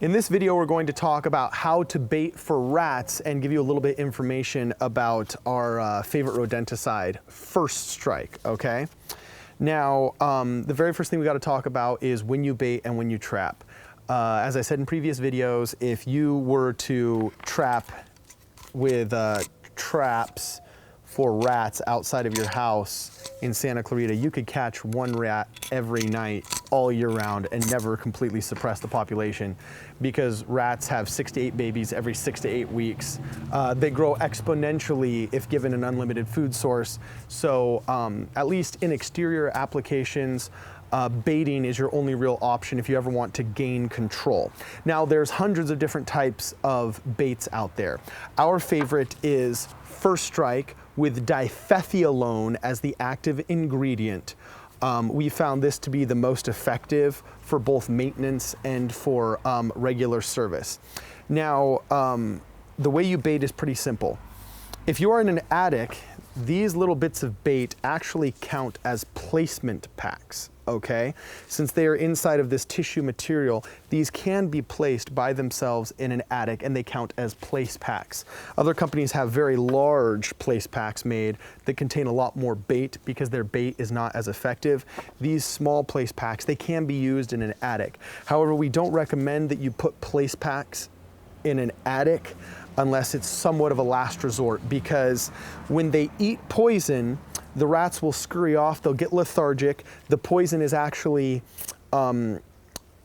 In this video, we're going to talk about how to bait for rats and give you a little bit of information about our favorite rodenticide, First Strike, okay? Now, the very first thing we gotta talk about is when you bait and when you trap. As I said in previous videos, if you were to trap with traps for rats outside of your house in Santa Clarita, you could catch one rat every night all year round and never completely suppress the population, because rats have 6 to 8 babies every 6 to 8 weeks. They grow exponentially if given an unlimited food source. So at least in exterior applications, baiting is your only real option if you ever want to gain control. Now, there's hundreds of different types of baits out there. Our favorite is First Strike with difethialone as the active ingredient. We found this to be the most effective for both maintenance and for regular service. Now, the way you bait is pretty simple. If you are in an attic, these little bits of bait actually count as placement packs, okay? Since they are inside of this tissue material, these can be placed by themselves in an attic and they count as place packs. Other companies have very large place packs made that contain a lot more bait because their bait is not as effective. These small place packs, they can be used in an attic. However, we don't recommend that you put place packs in an attic unless it's somewhat of a last resort, because when they eat poison, the rats will scurry off, they'll get lethargic. The poison is actually,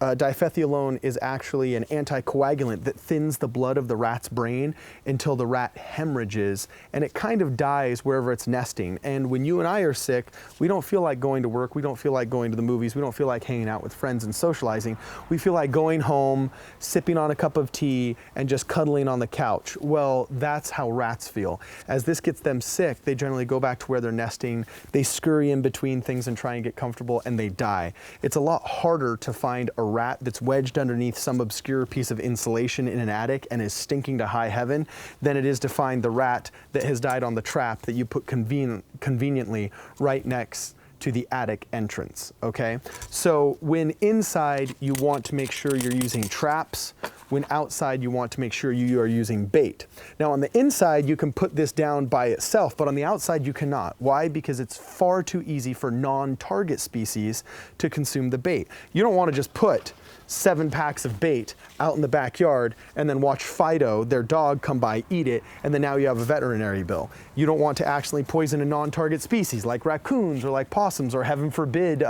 difethialone is actually an anticoagulant that thins the blood of the rat's brain until the rat hemorrhages, and it kind of dies wherever it's nesting. And when you and I are sick, we don't feel like going to work, we don't feel like going to the movies, we don't feel like hanging out with friends and socializing. We feel like going home, sipping on a cup of tea, and just cuddling on the couch. Well, that's how rats feel. As this gets them sick, they generally go back to where they're nesting, they scurry in between things and try and get comfortable, and they die. It's a lot harder to find a rat that's wedged underneath some obscure piece of insulation in an attic and is stinking to high heaven than it is to find the rat that has died on the trap that you put conveniently right next to the attic entrance, okay? So when inside, you want to make sure you're using traps. When outside, you want to make sure you are using bait. Now, on the inside, you can put this down by itself, but on the outside, you cannot. Why? Because it's far too easy for non-target species to consume the bait. You don't want to just put 7 packs of bait out in the backyard and then watch Fido, their dog, come by, eat it, and then now you have a veterinary bill. You don't want to actually poison a non-target species like raccoons or like possums, or heaven forbid,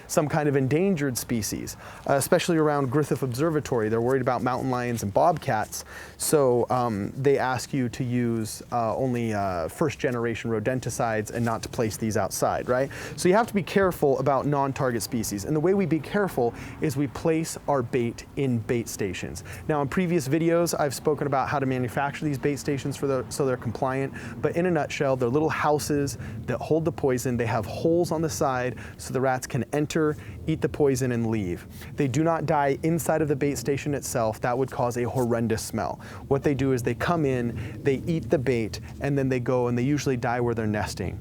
some kind of endangered species, especially around Griffith Observatory. They're worried about mountain lions and bobcats, so they ask you to use only first-generation rodenticides and not to place these outside, right? So you have to be careful about non-target species, and the way we be careful is we place our bait in bait stations. Now, in previous videos, I've spoken about how to manufacture these bait stations so they're compliant, but in a nutshell, they're little houses that hold the poison. They have holes on the side so the rats can enter, eat the poison, and leave. They do not die inside of the bait station itself. That would cause a horrendous smell. What they do is they come in, they eat the bait, and then they go, and they usually die where they're nesting.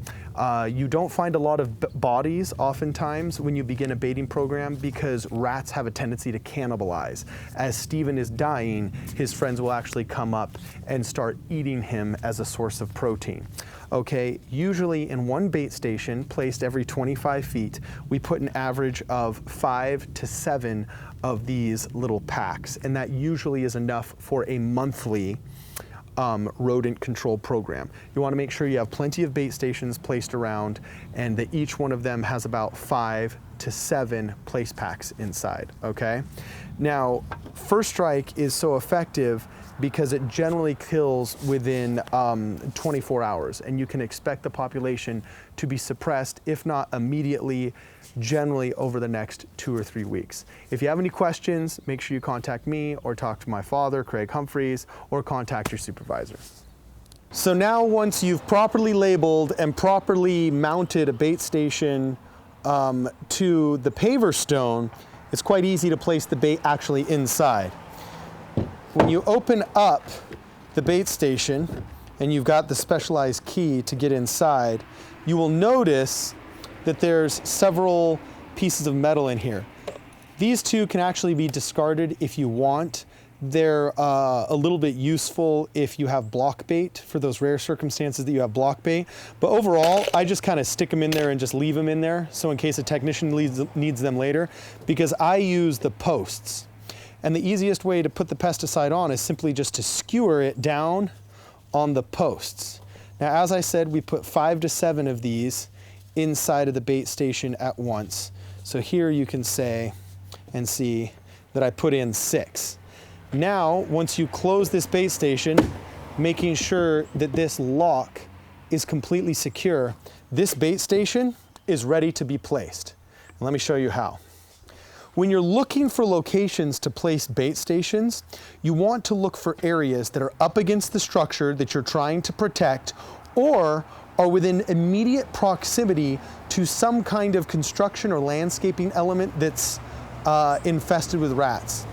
You don't find a lot of bodies oftentimes when you begin a baiting program, because rats have a tendency to cannibalize. As Steven is dying, his friends will actually come up and start eating him as a source of protein. Okay, usually in one bait station placed every 25 feet, we put an average of 5 to 7 of these little packs, and that usually is enough for a monthly rodent control program. You want to make sure you have plenty of bait stations placed around, and that each one of them has about 5 to 7 place packs inside, okay? Now, First Strike is so effective because it generally kills within 24 hours, and you can expect the population to be suppressed, if not immediately, generally over the next 2 or 3 weeks. If you have any questions, make sure you contact me or talk to my father, Craig Humphreys, or contact your supervisor. So now, once you've properly labeled and properly mounted a bait station to the paver stone, it's quite easy to place the bait actually inside. When you open up the bait station and you've got the specialized key to get inside, you will notice that there's several pieces of metal in here. These two can actually be discarded if you want. They're a little bit useful if you have block bait, for those rare circumstances that you have block bait. But overall, I just kind of stick them in there and just leave them in there, so in case a technician needs them later, because I use the posts. And the easiest way to put the pesticide on is simply just to skewer it down on the posts. Now, as I said, we put 5 to 7 of these inside of the bait station at once. So here you can say and see that I put in 6. Now, once you close this bait station, making sure that this lock is completely secure, this bait station is ready to be placed. And let me show you how. When you're looking for locations to place bait stations, you want to look for areas that are up against the structure that you're trying to protect, or are within immediate proximity to some kind of construction or landscaping element that's infested with rats.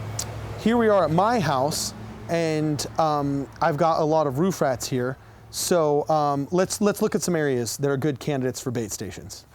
Here we are at my house, and I've got a lot of roof rats here. So let's look at some areas that are good candidates for bait stations.